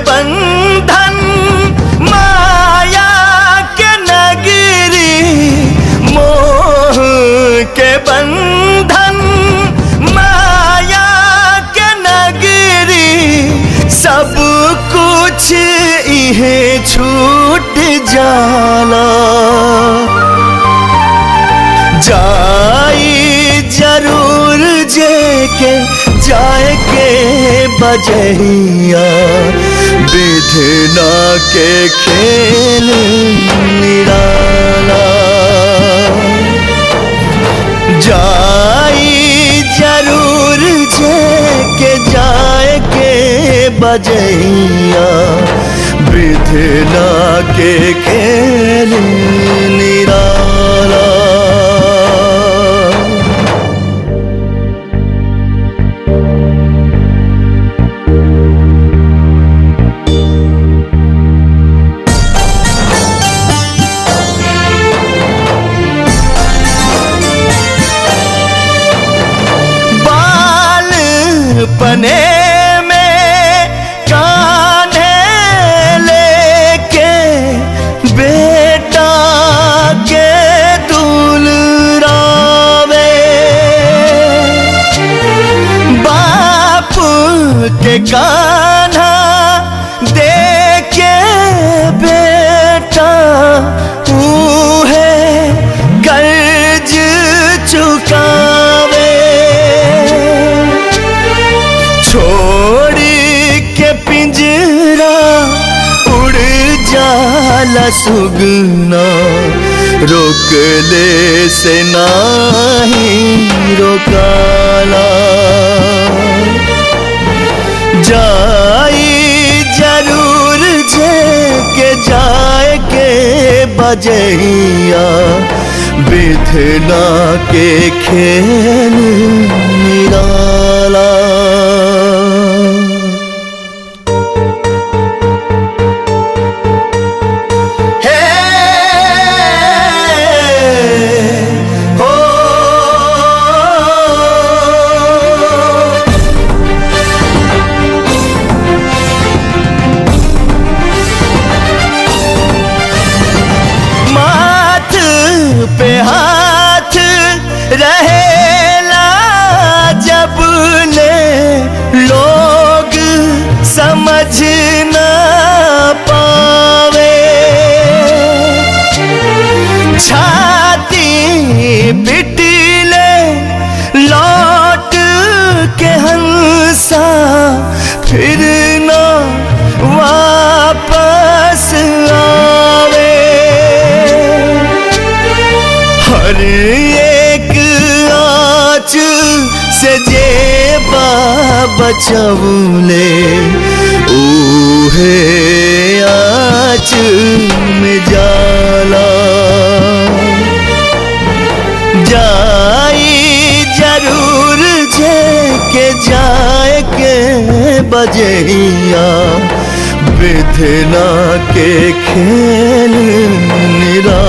बंधन माया के नगरी, मोह के बंधन माया के नगरी, सब कुछ इहे छूट जाला। जाई जरूर जेके जाए के बजहिया, विधना के खेल निराला। जाई जरूर जेके जाए के बजहिया, विधना के खेल निराला। पने में कान्हे लेके बेटा के दुलरावे, बाप के कान्हा देके बेटा उहे कर्ज चुकावे। छोड़ी के पिंजरा उड़ जाला सुगना, रोक ले से नाही रोकाला। जाई जरूर जेके जाए के बजहिया, विधना के खेल निराला। पे हाथ रहेला जब ले लोग समझ न पावे, छाती पिटीले लौट के हंसा, फिर न वापस आवे। हर एक आँच से जेबा बचौले, ऊहे आँच में जाला। जाई जरूर जेके जाए के बजहिया, विधना के खेल निराला।